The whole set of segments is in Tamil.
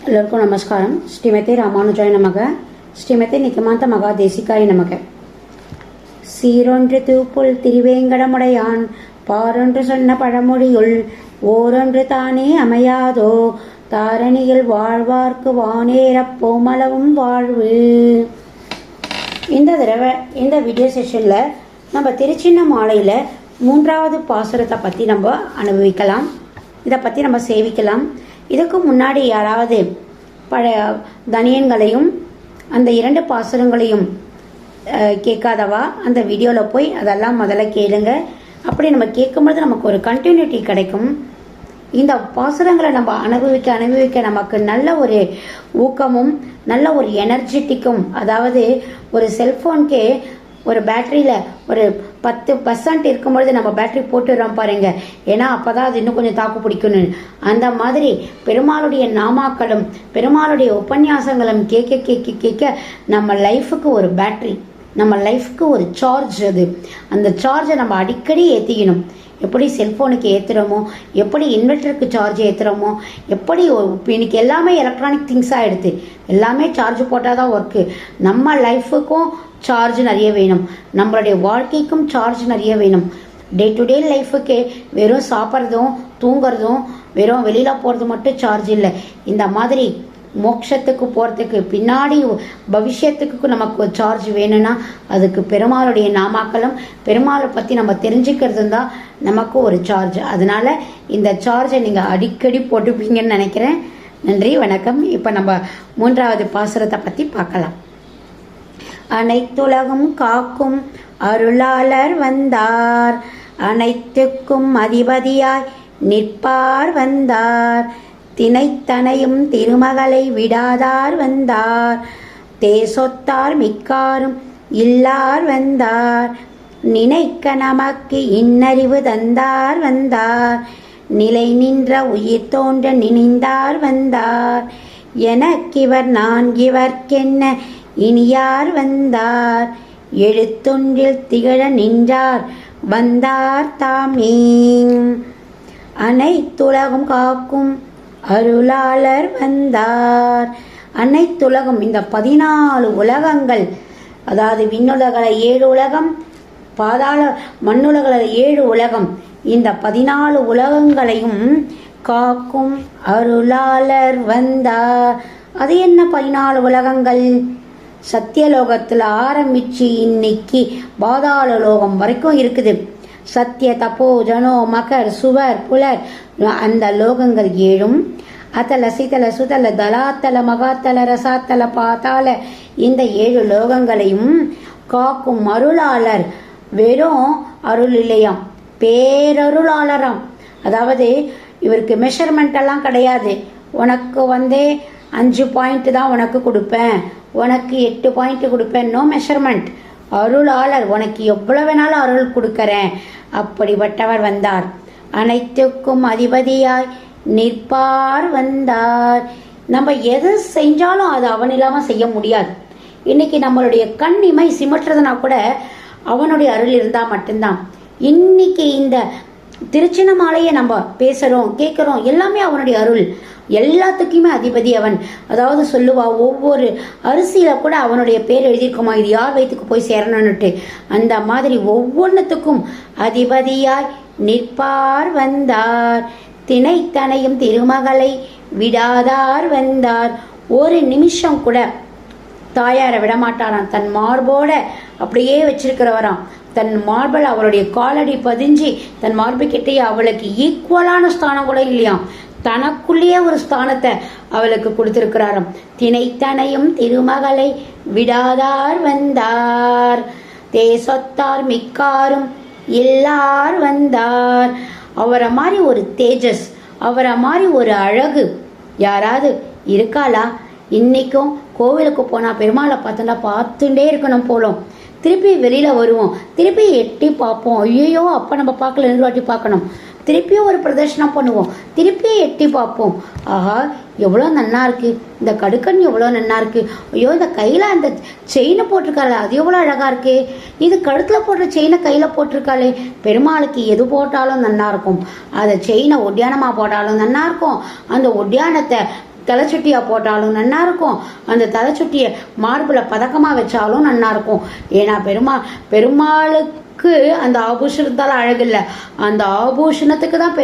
ಎಲ್ಲರಿಗೂ ನಮಸ್ಕಾರಂ. ಶ್ರೀಮತಿ ರಾಮಾನುಜಾಯ ನಮಗ. ಶ್ರೀಮತಿ நிகமாந்த மகாதேசிகாய நமக. சீரொன்று தூப்புள் திருவேங்கடமுடையான் பாரொன்று சொன்ன பழமொழியுள் ஓரொன்று தானே அமையாதோ தாரணியில் வாழ்வார்க்கு வானேரப் போமளவும் வாழ்வு. இந்த தடவை இந்த வீடியோ செஷனில் நம்ம திருச்சின்னமாலையில் 3வது பாசுரத்தை பற்றி நம்ம அனுபவிக்கலாம். இதை பற்றி நம்ம சேவிக்கலாம். இதுக்கு முன்னாடி யாராவது பழைய தனியன்களையும் அந்த 2 பாசுரங்களையும் கேட்காதவா அந்த வீடியோவில் போய் அதெல்லாம் முதல்ல கேளுங்க. அப்படி நம்ம கேட்கும்போது நமக்கு ஒரு கண்டினியூட்டி கிடைக்கும். இந்த பாசுரங்களை நம்ம அனுபவிக்க நமக்கு நல்ல ஒரு ஊக்கமும் நல்ல ஒரு எனர்ஜெட்டிக்கும், அதாவது ஒரு செல்ஃபோனுக்கே ஒரு பேட்டரியில் ஒரு 10% இருக்கும்பொழுது நம்ம பேட்டரி போட்டுடுறோம் பாருங்க. ஏன்னா அப்போதான் அது இன்னும் கொஞ்சம் தாக்கு பிடிக்கணும். அந்த மாதிரி பெருமாளுடைய நாமாக்களும் பெருமாளுடைய உபன்யாசங்களும் கேட்க கேட்க கேட்க நம்ம லைஃபுக்கு ஒரு பேட்டரி, நம்ம லைஃப்க்கு ஒரு சார்ஜ். அந்த சார்ஜை நம்ம அடிக்கடி ஏற்றிக்கணும். எப்படி செல்ஃபோனுக்கு ஏற்றுறோமோ, எப்படி இன்வெர்ட்டருக்கு சார்ஜ் ஏற்றுறோமோ, எப்படி இன்னைக்கு எல்லாமே எலக்ட்ரானிக் திங்ஸாக எடுத்து எல்லாமே சார்ஜ் போட்டால் தான் ஒர்க்கு. நம்ம லைஃபுக்கும் சார்ஜ் நிறைய வேணும், நம்மளுடைய வாழ்க்கைக்கும் சார்ஜ் நிறைய வேணும். டே டு டே லைஃபுக்கு வெறும் சாப்பிட்றதும் தூங்குறதும் வெறும் வெளியில் போகிறது மட்டும் சார்ஜ் இல்லை. இந்த மாதிரி மோட்சத்துக்கு போகிறதுக்கு பின்னாடி பவிஷ்யத்துக்கு நமக்கு ஒரு சார்ஜ் வேணும்னா அதுக்கு பெருமாளுடைய நாமாக்களும் பெருமாளை பற்றி நம்ம தெரிஞ்சுக்கிறது தான் நமக்கு ஒரு சார்ஜ். அதனால இந்த சார்ஜை நீங்கள் அடிக்கடி போட்டுப்பீங்கன்னு நினைக்கிறேன். நன்றி, வணக்கம். இப்போ நம்ம 3வது பாசுரத்தை பற்றி பார்க்கலாம். அனைத்துலகும் காக்கும் அருளாளர் வந்தார், அனைத்துக்கும் அதிபதியாய் நிற்பார் வந்தார், தினைத்தனையும் திருமகளை விடாதார் வந்தார், தேசொத்தார் மிக்காரும் இல்லார் வந்தார், நினைக்க நமக்கு இன்னறிவு தந்தார் வந்தார், நிலை நின்ற உயிர் தோன்ற நினைந்தார் வந்தார், எனக்கிவர் நான் இவர்க்கென்ன இனியார் வந்தார், எழுத்தொன்றில் திகழ நின்றார் வந்தார் தாமே. அனைத்துலகும் காக்கும் அருளாளர் வந்தார். அனைத்துலகம், இந்த 14 உலகங்கள், அதாவது விண்ணுலகளை 7 உலகம், பாதாள மண்ணுலகளை 7 உலகம், இந்த 14 உலகங்களையும் காக்கும் அருளாளர் வந்தார். அது என்ன 14 உலகங்கள்? சத்தியலோகத்தில் ஆரம்பிச்சு இன்னைக்கு பாதாள லோகம் வரைக்கும் இருக்குது. சத்திய தப்போ ஜனோ மகர் சுவர் புலர், அந்த லோகங்கள் 7ம் அத்தல சிதல சுதல தலாத்தல மகாத்தல ரசாத்தல பாத்தால, இந்த 7 லோகங்களையும் காக்கும் அருளாளர். வெறும் அருள் இல்லையாம், பேரருளாளராம். அதாவது இவருக்கு மெஷர்மெண்ட் எல்லாம் கிடையாது. உனக்கு 5 பாயிண்ட் தான் உனக்கு கொடுப்பேன், உனக்கு 8 பாயிண்ட் கொடுப்பேன், நோ மெஷர்மெண்ட். அருளாளர், உனக்கு எவ்வளவு வேணாலும் அருள் கொடுக்கறேன், அப்படிப்பட்டவர் வந்தார். அனைத்துக்கும் அதிபதியாய் நிற்பார் வந்தார். நம்ம எது செஞ்சாலும் அது அவன் இல்லாமல் செய்ய முடியாது. இன்னைக்கு நம்மளுடைய கண் இமை சிமட்டுறதுனா கூட அவனுடைய அருள் இருந்தால் மட்டும்தான். இன்னைக்கு இந்த திருச்சின்னமாலையை நம்ம பேசுகிறோம் கேட்குறோம், எல்லாமே அவனுடைய அருள். எல்லாத்துக்குமே அதிபதி அவன். அதாவது சொல்லுவா, ஒவ்வொரு அரிசியில் கூட அவனுடைய பேர் எழுதியிருக்குமா, இது யார் வயிற்றுக்கு போய் சேரணும்னுட்டு. அந்த மாதிரி ஒவ்வொன்றுத்துக்கும் அதிபதியாய் நிற்பார் வந்தார், தினைத்தனையும் திருமகளை விடாதார் வந்தார். ஒரு நிமிஷம் கூட தாயாரை விடமாட்டாராம். தன் மார்போட அப்படியே வச்சிருக்கிறவராம். தன் மார்பல் அவளுடைய காலடி பதிஞ்சு தன் மார்பு கிட்டே அவளுக்கு ஈக்குவலான ஸ்தானம் கூட இல்லையாம், தனக்குள்ளேயே ஒரு ஸ்தானத்தை அவளுக்கு கொடுத்திருக்கிறாராம். தினைத்தனையும் திருமகளை விடாதார் வந்தார், தேசத்தார் மிக்காரும் எல்லார் வந்தார். அவரை மாதிரி ஒரு தேஜஸ், அவரை மாதிரி ஒரு அழகு யாராவது இருக்காளா? இன்னைக்கும் கோவிலுக்கு போனால் பெருமாளை பார்த்தோன்னா பார்த்துட்டே இருக்கணும் போலும். திருப்பி வெளியில் வருவோம், திருப்பி எட்டி பார்ப்போம், ஐயோ அப்போ நம்ம பார்க்கல 2 வாட்டி பார்க்கணும். திருப்பியும் ஒரு பிரதர்ஷனம் பண்ணுவோம், திருப்பியும் எட்டி பார்ப்போம். ஆஹா எவ்வளோ நன்னா இருக்கு, இந்த கடுக்கன் எவ்வளோ நன்னா இருக்கு, ஐயோ இந்த கையில் அந்த செயினை போட்டிருக்காளே அது எவ்வளோ அழகாக இருக்கு, இது கழுத்தில் போடுற செயினை கையில் போட்டிருக்காளே. பெருமாளுக்கு எது போட்டாலும் நன்னா இருக்கும். அதை செயினை ஒட்டியானமாக போட்டாலும் நன்னா இருக்கும். அந்த ஒட்டியானத்தை தலைச்சுட்டியா போட்டாலும் நல்லா இருக்கும், அந்த தலைச்சுட்டியை மார்பிள பதக்கமா வச்சாலும் நல்லா இருக்கும். ஏன்னா பெருமாளுக்கு அந்த ஆபூஷணத்தால் அழகு இல்லை, அந்த ஆபூஷணத்துக்கு தான்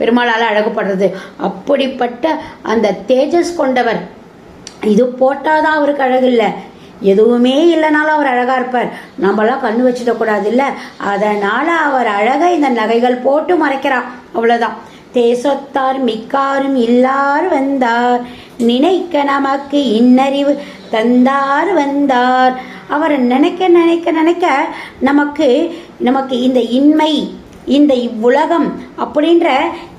பெருமாளால் அழகுப்படுறது. அப்படிப்பட்ட அந்த தேஜஸ் கொண்டவர். இது போட்டாதான் அவருக்கு அழகு இல்லை, எதுவுமே இல்லைனாலும் அவர் அழகா இருப்பார். நம்மளாம் கண்ணு வச்சிடக்கூடாது இல்லை, அதனால அவர் அழகை இந்த நகைகள் போட்டு மறைக்கிறார், அவ்வளவுதான். தேசத்தார் மிக்காரும் இல்லார் வந்தார், நினைக்க நமக்கு இன்னறிவு தந்தார் வந்தார். அவரை நினைக்க நினைக்க நினைக்க நமக்கு இந்த இன்மை, இந்த இவ்வுலகம் அப்படின்ற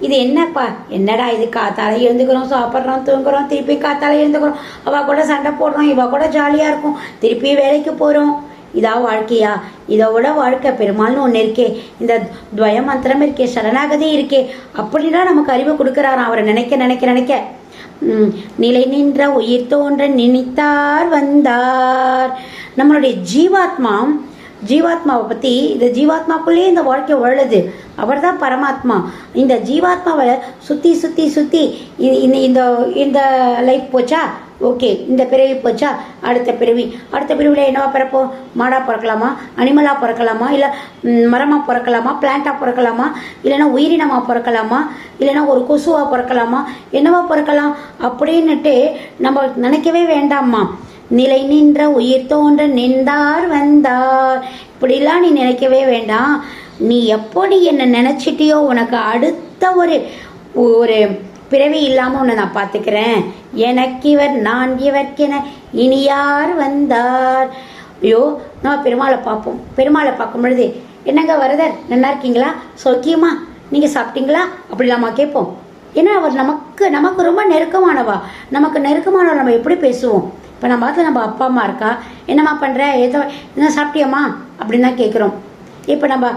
இது என்னப்பா, என்னடா இது, காத்தால எழுந்துக்கிறோம், சாப்பிட்றோம், தூங்குறோம், திருப்பி காத்தால எழுந்துக்கிறோம், அவ கூட சண்டை போடுறோம், இவ கூட ஜாலியா இருக்கும், திருப்பி வேலைக்கு போறோம், இதா வாழ்க்கையா? இதோட வாழ்க்கை பெருமாள்னு ஒன்று இருக்கே, இந்த துவய மந்திரம் இருக்கே, சரணாகதி இருக்கே, அப்படின்னா நமக்கு அறிவு கொடுக்குறாராம். அவரை நினைக்க நினைக்க நினைக்க நிலை நின்ற உயிர் தோன்ற நினைத்தார் வந்தார். நம்மளுடைய ஜீவாத்மாவை பற்றி, இந்த ஜீவாத்மாக்குள்ளேயே இந்த வாழ்க்கை வாழுது, அவர் தான் பரமாத்மா. இந்த ஜீவாத்மாவை சுற்றி சுற்றி சுற்றி இந்த லைஃப் போச்சா, ஓகே, இந்த பிறவி போச்சா, அடுத்த பிறவியில் என்னவா பிறப்போம்? மாடா பிறக்கலாமா, அனிமலா பிறக்கலாமா, இல்லை மரமாக பிறக்கலாமா, பிளான்டா பிறக்கலாமா, இல்லைன்னா உயிரினமாக பிறக்கலாமா, இல்லைன்னா ஒரு கொசுவா பிறக்கலாமா, என்னவா பிறக்கலாம் அப்படின்னுட்டு நம்ம நினைக்கவே வேண்டாமா. நிலை நின்ற உயிர் தோன்ற நின்றார் வந்தார், இப்படிலாம் நீ நினைக்கவே வேண்டாம். நீ எப்படி என்ன நினைச்சிட்டியோ உனக்கு அடுத்த ஒரு பிறவி இல்லாம உன்னை நான் பாத்துக்கிறேன். எனக்கிவர் நான் இவர்க்கென இனியார் வந்தார். ஐயோ, நம்ம பெருமாளை பார்ப்போம். பெருமாளை பார்க்கும் பொழுது, என்னங்க வரதர், நல்லா இருக்கீங்களா, சௌக்கியமா, நீங்க சாப்பிட்டீங்களா அப்படிலாமா கேட்போம். ஏன்னா அவர் நமக்கு ரொம்ப நெருக்கமானவா. நமக்கு நெருக்கமானவர் நம்ம எப்படி பேசுவோம்? இப்போ நம்ம பார்த்து நம்ம அப்பா அம்மா இருக்கா, என்னம்மா பண்ணுற, என்ன சாப்பிட்டியம்மா அப்படின்னு தான் கேட்குறோம். இப்போ நம்ம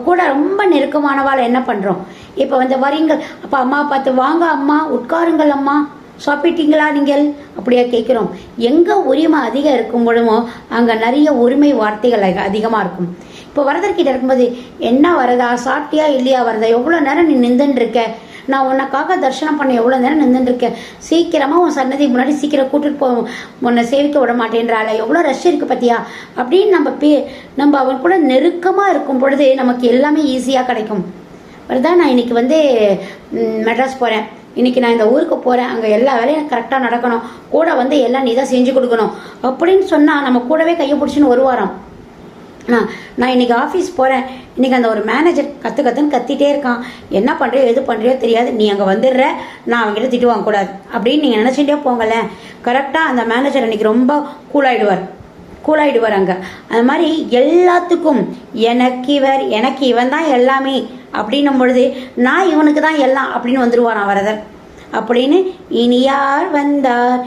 கூட ரொம்ப நெருக்கமானவாள் என்ன பண்ணுறோம்? இப்போ வரீங்கள், அப்போ அம்மா பார்த்து, வாங்க அம்மா, உட்காருங்கள் அம்மா, சாப்பிட்டீங்களா நீங்கள் அப்படியா கேட்குறோம். எங்கே உரிமை அதிகம் இருக்கும் பொழுதோ அங்கே நிறைய உரிமை வார்த்தைகள் அதிகமாக இருக்கும். இப்போ வரதர்கிட்ட இருக்கும்போது, என்ன வரதா, சாப்பிட்டியா இல்லையா வரதா, எவ்வளோ நேரம் நீ நின்றுன்னு இருக்க, நான் உனக்காக தரிசனம் பண்ண எவ்வளோ நேரம் நின்றுருக்கேன், சீக்கிரமாக உன் சன்னதி முன்னாடி சீக்கிரம் கூட்டிட்டு போ, உன்னை சேவிக்க விட மாட்டேன்றால, எவ்வளோ ரஷ் இருக்கு பத்தியா அப்படின்னு நம்ம அவன் கூட நெருக்கமாக இருக்கும் பொழுது நமக்கு எல்லாமே ஈஸியாக கிடைக்கும். வருதான், நான் இன்னைக்கு மெட்ராஸ் போகிறேன், இன்னைக்கு நான் இந்த ஊருக்கு போகிறேன், அங்கே எல்லா வேலையும் கரெக்டாக நடக்கணும், கூட எல்லாம் நீ தான் செஞ்சு கொடுக்கணும் அப்படின்னு சொன்னால் நம்ம கூடவே கையை பிடிச்சின்னு ஒரு வாரம். நான் இன்னைக்கு ஆஃபீஸ் போகிறேன், இன்னைக்கு அந்த ஒரு மேனேஜர் கற்றுன்னு கத்திட்டே இருக்கான், என்ன பண்ணுறியோ எது பண்ணுறியோ தெரியாது, நீ அங்கே வந்துடுற, நான் அவங்ககிட்ட திட்டு வாங்கக்கூடாது அப்படின்னு நீங்கள் நினச்சிட்டே போங்களேன். கரெக்டாக அந்த மேனேஜர் இன்னைக்கு ரொம்ப கூலாயிடுவார் அங்கே. அது மாதிரி எல்லாத்துக்கும் எனக்கு இவன் தான் எல்லாமே அப்படின்னும் பொழுது, நான் இவனுக்கு தான் எல்லாம் அப்படின்னு வந்துடுவான் வரதர். அப்படின்னு இனியார் வந்தார்,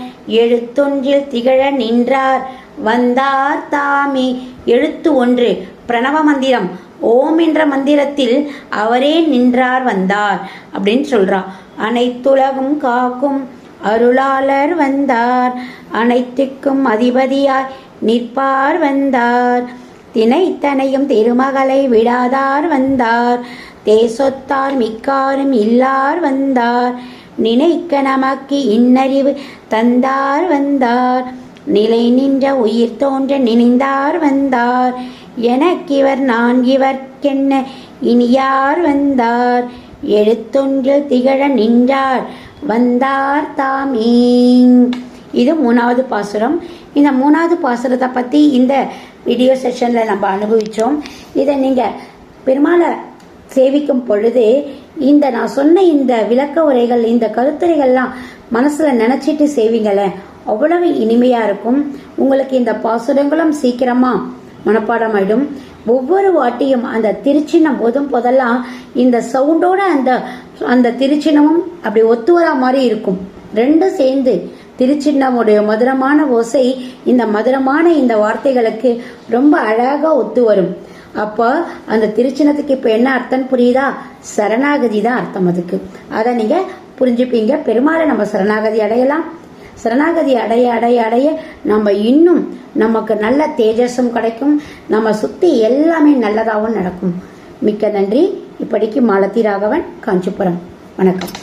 எழுத்தொன்றில் திகழ நின்றார் வந்தார் தாமே. எழுத்து ஒன்று, பிரணவ மந்திரம், ஓம் என்ற மந்திரத்தில் அவரே நின்றார் வந்தார் அப்படின்னு சொல்றா. அனைத்துலகும் காக்கும் அருளாளர் வந்தார், அனைத்துக்கும் அதிபதியாய் நிற்பார் வந்தார், தினைத்தனையும் திருமகளை விடாதார் வந்தார், தேசொத்தார் மிக்காரும் இல்லார் வந்தார், நினைக்க நமக்கு இன்னறிவு தந்தார் வந்தார், நிலை நின்ற உயிர் தோன்ற நினைந்தார் வந்தார், எனக்கிவர் நான் இவர்க்கென்ன இனியார் வந்தார், எழுத்தொன்று திகழ நின்றார் வந்தார் தாமே. இது 3வது பாசுரம். இந்த 3வது பாசுரத்தை பற்றி இந்த வீடியோ செஷனில் நம்ம அனுபவித்தோம். இதை நீங்கள் பெருமாளை சேவிக்கும் பொழுது நான் சொன்ன இந்த விளக்க உரைகள், இந்த கருத்துரைகள்லாம் மனசில் நினச்சிட்டு சேவிங்களேன், அவ்வளவு இனிமையாக இருக்கும். உங்களுக்கு இந்த பாசுரங்களும் சீக்கிரமாக மனப்பாடம் ஆயிடும். ஒவ்வொரு வாட்டியும் அந்த திருச்சின்னம் போதும் போதெல்லாம் இந்த சவுண்டோட அந்த திருச்சின்னமும் அப்படி ஒத்து வரா மாதிரி இருக்கும். ரெண்டும் சேர்ந்து திருச்சின்னமுடைய மதுரமான ஓசை இந்த மதுரமான இந்த வார்த்தைகளுக்கு ரொம்ப அழகா ஒத்து வரும். அப்போ அந்த திருச்சின்னத்துக்கு இப்போ என்ன அர்த்தம் புரியுதா? சரணாகதி தான் அர்த்தம் அதுக்கு. அதை நீங்க புரிஞ்சுப்பீங்க. பெருமாளை நம்ம சரணாகதி அடையலாம். சரணாகதி அடைய அடைய அடைய நம்ம இன்னும் நமக்கு நல்ல தேஜஸும் கிடைக்கும். நம்ம சுத்தி எல்லாமே நல்லதாகவும் நடக்கும். மிக்க நன்றி. இப்படிக்கு மாலதி ராகவன், காஞ்சிபுரம். வணக்கம்.